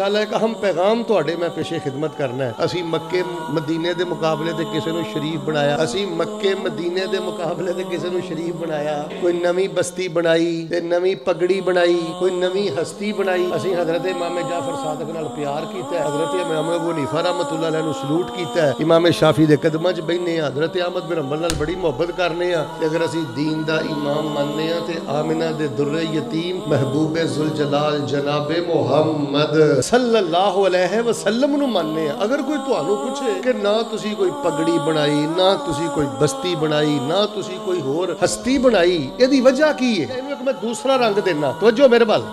माशाअल्लाह एक अहम पैगाम तुहाडे मैं पेशे खिदमत करना है। असी मक्के मदीने दे मुकाबले ते किसी नूं शरीफ बनाया, असी मक्के मदीने दे मुकाबले ते किसी नूं शरीफ बनाया, कोई नवी बस्ती बनाई ते नवी पगड़ी बनाई, कोई नवी हस्ती बनाई। असी हजरत इमाम जाफर सादिक नाल प्यार कीता है, हजरत इमाम अबू हनीफा रहमतुल्लाह अलैह नूं सलूट कीता है, इमाम शाफी दे कदमां च बैठने आ, हजरत अहमद बिन हंबल नाल बड़ी मुहब्बत करने आ। ते अगर असी दीन दा इमाम मानने आ ते आमिना दे दुर्रे यतीम महबूबे जुल जलाल जनाबे मुहम्मद सल्लल्लाहु अलैहि वसल्लम नूं मानने आ। अगर कोई तुहानूं पुछे कि ना तुसी कोई पगड़ी बनाई, ना तुसी कोई बस्ती बनाई, ना तुसी कोई होर हस्ती बनाई, इहदी वजह की है? इहनूं एक मैं दूसरा रंग देना, तवज्जो मेरे वल।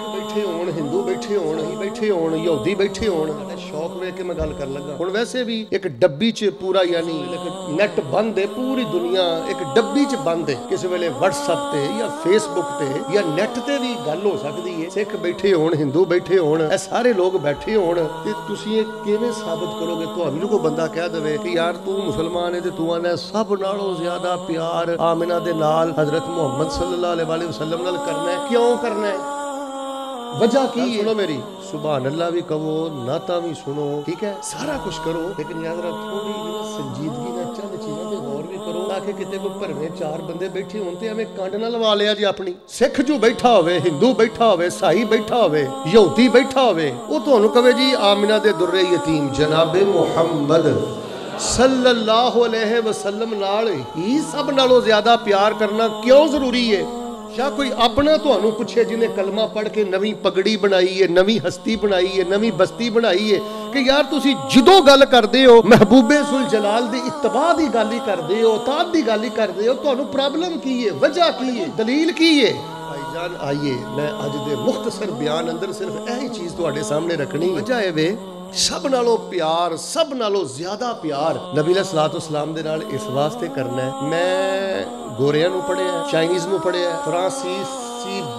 बैठे होण, हिंदू बैठे होण, बैठे होण, यहूदी बैठे होण, शौक वेख के मैं गल कर लगा। हुण वैसे भी एक डब्बी च पूरा यानी नेट बंद है, पूरी दुनिया एक डब्बी च बंद है। किस वेले व्हाट्सएप ते या फेसबुक ते या नेट ते भी गल हो सकदी है। सिख बैठे होण, हिंदू बैठे होण, ए सारे लोग बैठे होण ते तुसीं ये किवें साबित करोगे? तुहानूं कोई बंदा कह देवे कि यार तू मुसलमान है ते तू आना सब नालों ज्यादा प्यार आमिना दे नाल हजरत मुहम्मद सल्लल्लाहु अलैहि वसल्लम नाल करना है, क्यों करना है? वजह की है? सुनो मेरी, सुभान अल्लाह भी कहो, नाता भी सुनो, ठीक है, सारा कुछ करो, लेकिन याद रख थोड़ी जी संजीदगी ना चंद चीज़ों पे गौर भी करो, ताकि किते कोई भरवे चार बंदे बैठे हों ते एवें कंड ना लवा लिया जी अपनी। सिख जो बैठा होवे, हिंदू बैठा होवे, ईसाई बैठा होवे, यहूदी बैठा होवे, वो तुहानूं कहे जी आमिना दे दुर्रे यतीम जनाबे मुहम्मद सल्लल्लाहु अलैहि वसल्लम नाल ही सब नालों ज्यादा प्यार करना क्यों जरूरी है? या कोई अपना तुहानूं पुछे जिन्हें कलमा पढ़ के नवी पगड़ी बनाई है, नवी हस्ती बनाई है, नवी बस्ती बनाई है कि यार तुसी जदों गल करदे हो महबूबे जुल जलाल दी इत्तबा दी गल ही करदे हो, ताद दी गल ही करदे हो, तुहानूं प्रॉब्लम की है, वजह की है, दलील की है? भाईजान आइए मैं अज दे मुख्तसर बयान अंदर सिर्फ यही चीज़ तुहाडे सामने रखनी। वजह है वे सब नालों प्यार, सब नालों ज्यादा प्यार नबी अलैहिस्सलाम दे नाल इस वास्ते करना है। मैं गोरियां नूं पढ़िया, चाइनीज़ नूं पढ़िया, फ्रांसीसी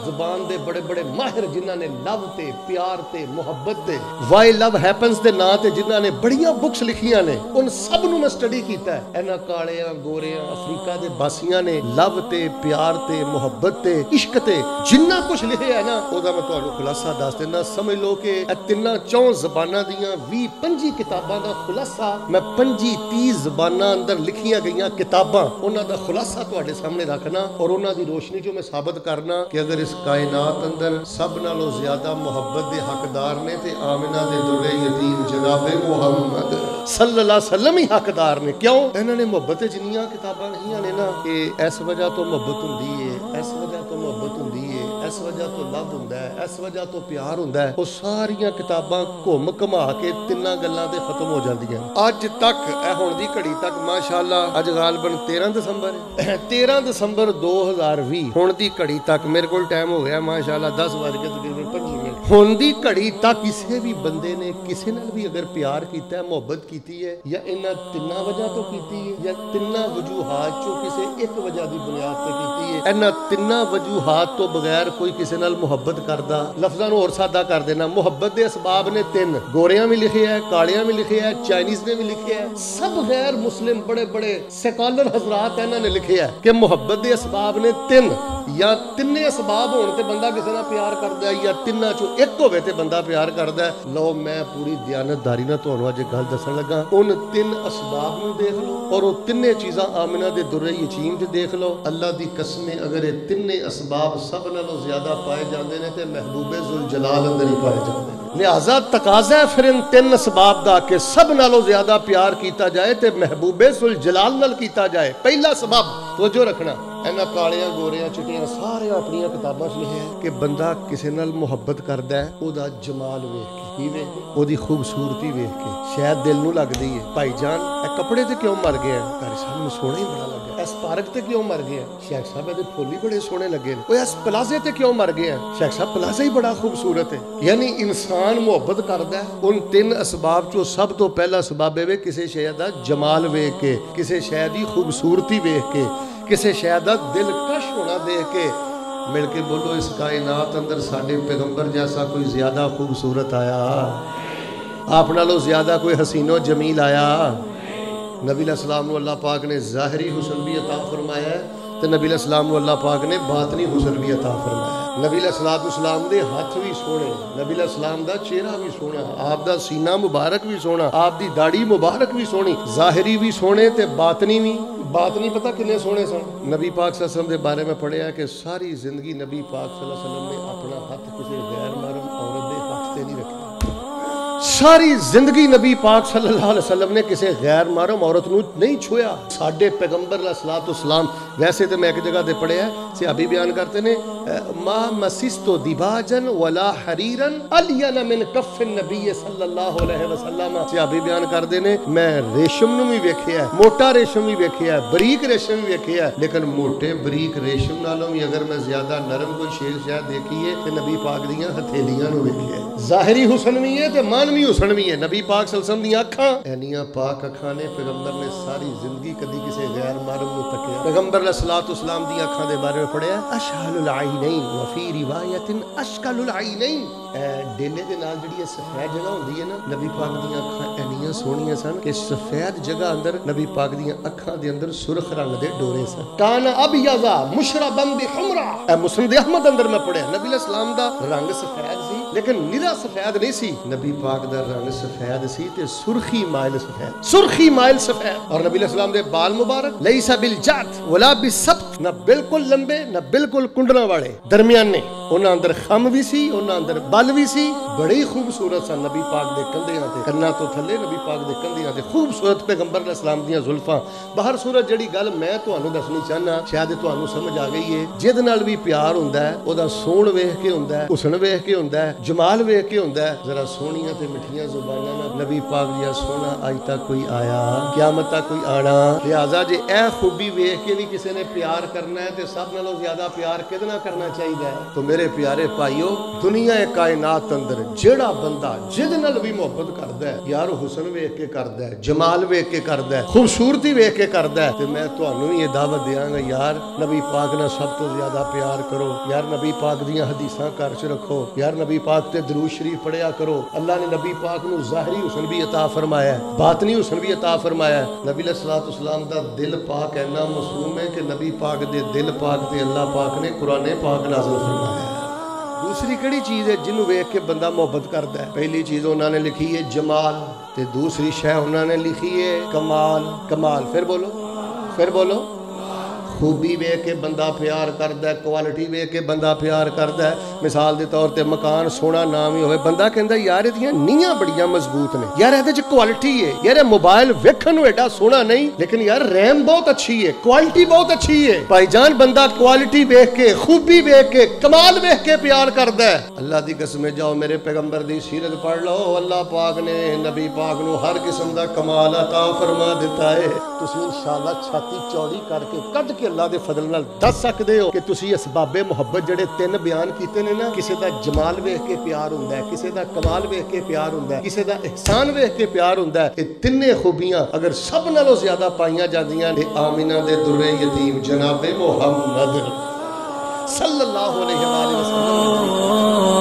ज़बान दे बड़े बड़े माहिर जिन्हां ने लव ते प्यार ते मुहब्बत ते वाई लव हैपन्स दे नां ते जिन्हां ने बड़ियां बुक्स लिखियां ने, उन सब नूं मैं स्टडी कीता है। इन्हां कालियां गोरियां अफ्रीका दे बासियां ने लव ते प्यार ते मुहब्बत ते इश्क ते जिन्ना कुछ लिखिया है ना, ओदा मैं तुहानूं खुलासा दस देना। समझ लो कि तिन्नां चौं ज़बानां दियां 20-25 किताबां दा खुलासा मैं 25-30 ज़बानां अंदर लिखियां गईयां किताबां, उन्हां दा खुलासा तुहाडे सामने रखना और उन्हां दी रोशनी जो मैं साबित करना कि अगर इस कायनात अंदर सब नालों ज्यादा मुहब्बत दे हकदार ने ते आमिना दे दुर्रे यतीम जनाबे मुहम्मद सल्लल्लाहु अलैहि वसल्लम ही हकदार ने। क्यों? इन्हां ने मुहब्बत जिन्नियां किताबां लिखियां ने ना कि इस वजह तो मुहब्बत हुंदी है, इस वजह तो मुहब्बत हुंदी है, इस वजह तो लव हुंदा है, इस वजह तो प्यार हुंदा है, वो सारियां किताबां घुम घुमा के तिन्नां गल्लां ते खत्म हो जांदियां। अज तक ए हुण दी घड़ी तक माशाअल्लाह अज गालबन 13 दिसंबर 13 दिसंबर 2020 हुण दी घड़ी तक मेरे को टाइम हो गया माशाअल्लाह 10 बज के तकरीबन 5 मिनट हुण दी घड़ी तक किसी भी बंदे ने किसी नाल भी अगर प्यार कीता है, मुहब्बत कीती है, या इन्हां तिन्नां वजह तो कीती है या तिन्नां वजूहात चों किसी एक वजह दी बुनियाद ते कीती है, इन्हां तिन्नां वजूहात तो बगैर कोई किसी नाल मुहब्बत करदा। लफ्ज़ां नूं होर सादा कर देना, मुहब्बत दे असबाब ने 3, गोरियां भी लिखे है, कालियां भी लिखे है, चाइनीज़ ने भी लिखे है, सब गैर मुस्लिम बड़े बड़े स्कॉलर हजरात इन्हां ने लिखे है कि मुहब्बत दे असबाब ने 3 या तिन्ने असबाब होण ते बंदा किसी नाल प्यार करदा है, या तिन्नां चों एक होवे ते बंदा प्यार करदा है। लो मैं पूरी दयानतदारी नाल तुहानूं अज गल दस्सण लगा, उन 3 असबाब नूं देख लो और वो तिन्ने चीज़ां आमिना दे दुर्रे यतीम ते देख लो। अल्लाह दी कसम अगर ये तिन्ने असबाब सब नालों ज्यादा पाए जाते हैं तो महबूबे जुल जलाल अंदर ही पाए जाते हैं। लिहाजा तकाजा है फिर इन 3 असबाब का कि सब नालों ज्यादा प्यार किया जाए तो महबूबे जुल जलाल नाल किया जाए। पहला सबब तवज्जो रखना, इन्हां कालियां गोरियां चिट्टियां सारे अपनी किताबां च लिखे है कि बंदा किसी नाल मुहब्बत करदा है ओदा जमाल वेख के, ओदी खूबसूरती वेख के शायद दिल नूं लगदी है भाईजान ए कपड़े ते क्यों मर गए हैं, कारी साहब नूं सोहना ही बड़ा लगा, इस पार्क ते क्यों मर गए हैं, शेख साहब इहदे फुल ही बड़े सोहने लगे ने, ओए इस प्लाजे ते क्यों मर गए हैं, शेख साहब प्लाजा ही बड़ा खूबसूरत है। यानी इंसान मुहब्बत करदा है उन 3 असबाब चों सब तो पहला सबब है किसी शय दा जमाल वेख के, किसी शय दी खूबसूरती वेख के, किसी शय दा दिलकश होना देख के। मिल के बोलो इस कायनात अंदर साडे पैगंबर जैसा कोई ज्यादा खूबसूरत आया, आप नालों ज्यादा कोई हसीनो जमील आया? नबी अलैहिस्सलाम को अल्लाह पाक ने ज़ाहिरी हुस्न भी अता फरमाया है تے نبی علیہ السلام کو اللہ پاک نے باطنی حسن بھی عطا فرمایا۔ نبی علیہ السلام دے ہاتھ بھی سونے، نبی علیہ السلام دا چہرہ بھی سونا، آپ دا سینہ مبارک بھی سونا، آپ دی داڑھی مبارک بھی سونی، ظاہری بھی سونے تے باطنی بھی۔ باطنی پتہ کنے سونے سن؟ نبی پاک صلی اللہ علیہ وسلم دے بارے میں پڑھیا ہے کہ ساری زندگی نبی پاک صلی اللہ علیہ وسلم نے اپنا ہاتھ کسی غیر محرم عورت دے ہاتھ تے نہیں رکھا۔ ساری زندگی نبی پاک صلی اللہ علیہ وسلم نے کسی غیر محرم عورت نو نہیں چھویا۔ ساڈے پیغمبر علیہ الصلوۃ والسلام ویسے تو میں ایک جگہ تے پڑھیا ہے، صحابی بیان کرتے نے ما مسستو دیباجن ولا حریرا الین من کف النبی صلی اللہ علیہ وسلم۔ صحابی بیان کرتے نے میں ریشم نو بھی ویکھیا ہے، موٹا ریشم بھی ویکھیا ہے، باریک ریشم بھی ویکھیا ہے، لیکن موٹے باریک ریشم نالوں بھی اگر میں زیادہ نرم کوئی شے شاید دیکھی ہے تے نبی پاک دیاں ہتھیلیاں نو ویکھیا ہے۔ ظاہری حسن بھی ہے تے مانوی حسن بھی ہے۔ نبی پاک صلی اللہ علیہ وسلم دیاں اکھاں اینیاں پاک اکھاں نے، پیغمبر نے ساری زندگی کدی کسی غیر محرم نو تکیا۔ پیغمبر علیہ الصلوۃ والسلام دیاں اکھاں دے بارے میں پڑھیا ہے اشہل العینین وفی روایت اشکل العینین۔ ڈیلے دے نال جڑی سفید جگہ ہوندی ہے نا، نبی پاک دیاں اکھاں اینیاں سونیاں سن کہ سفید جگہ اندر نبی پاک دیاں اکھاں دے اندر سرخ رنگ دے ڈورے سن۔ کان ابیضا مشربا بحمرا، مسند احمد اندر میں پڑھیا نبی علیہ السلام دا رنگ سفید سی لیکن نرا سفید نہیں سی، نبی پاک دا رنگ سفید سی تے سرخی مائل سفید، سرخی مائل سفید۔ اور نبی علیہ السلام دے بال مبارک لیس بالجعد ولا بالسبط، نہ بالکل لمبے نہ بالکل کنڈنا والے، درمیانے۔ انہاں اندر خم بھی سی، انہاں اندر بل بھی سی، بڑی خوبصورت سن نبی پاک دے کندھیاں تے، کنا تو تھلے نبی پاک دے کندھیاں تے خوبصورت پیغمبر علیہ السلام دیاں زلفاں۔ باہر صورت جڑی گل میں تانوں دسنی چاہنا شاید تانوں سمجھ آ گئی ہے، جد نال بھی پیار ہوندا ہے او دا سون ویکھ کے ہوندا ہے، حسن ویکھ کے ہوندا ہے، جمال ویکھ کے ہوندا ہے۔ ذرا سونیاں تے مٹھیاں زباناں نال نبی پاک جیا سونا اج تک کوئی آیا، قیامت تک کوئی آنا۔ لہذا جے اے خوبی ویکھ کے بھی کسی نے پیار کرنا ہے تے سب نالوں زیادہ پیار کدے نال کرنا چاہیے؟ تو میرے پیارے بھائیو، دنیا کائنات اندر جیڑا بندہ جد نال بھی محبت کردا ہے یار حسن ویکھ کے کردا ہے، جمال ویکھ کے کردا ہے، خوبصورتی ویکھ کے کردا ہے، تے میں تانوں بھی یہ دعوت دیاں گا یار نبی پاک نال سب تو زیادہ پیار کرو، یار نبی پاک دیاں حدیثاں گھر چ رکھو، یار نبی پاک تے درود شریف پڑھیا کرو۔ اللہ نے نبی پاک نو ظاہری حسن بھی عطا فرمایا ہے، باطنی حسن بھی عطا فرمایا ہے۔ نبی علیہ الصلوۃ والسلام دا دل پاک اینا معصوم ہے کہ نبی پاک دے دل پاک تے اللہ پاک نے قرآن پاک نازل فرمایا ہے۔ دوسری کڑی چیز ہے جنہوں ویکھ کے بندہ محبت کرتا ہے؟ پہلی چیز انہوں نے لکھی ہے جمال، تے دوسری شے انہوں نے لکھی ہے کمال۔ کمال پھر بولو خوبی ویکھ کے بندہ پیار کردا ہے، کوالٹی ویکھ کے بندہ پیار کردا ہے۔ مثال دے طور تے مکان سونا نہ بھی ہوئے بندہ کہندا یار ایدیاں نیاں بڑیاں مضبوط نے، یار ایدے وچ کوالٹی ہے، یار اے موبائل ویکھن نوں ایڈا سونا نہیں لیکن یار ریم بہت اچھی ہے، کوالٹی بہت اچھی ہے۔ بھائی جان بندہ کوالٹی ویکھ کے، خوبی ویکھ کے، کمال ویکھ کے پیار کردا ہے۔ اللہ دی قسم جاؤ میرے پیغمبر دی سیرت پڑھ لو، اللہ پاک نے نبی پاک نو ہر قسم دا کمال عطا فرما دیتا ہے۔ تسی انشاءاللہ چھاتی چوڑی کر کے کٹ کے اللہ دے فضل نال دس سکدے ہو کہ تسی اسباب محبت جڑے تین بیان کیتے نے نا، کسے دا جمال ویکھ کے پیار ہوندا ہے، کسے دا کمال ویکھ کے پیار ہوندا ہے، کسے دا احسان ویکھ کے پیار ہوندا ہے۔ یہ تینے خوبیاں اگر سب نالوں زیادہ پائیاں جاندیاں نے آمینہ دے در یتیم جناب محمد صلی اللہ علیہ وسلم۔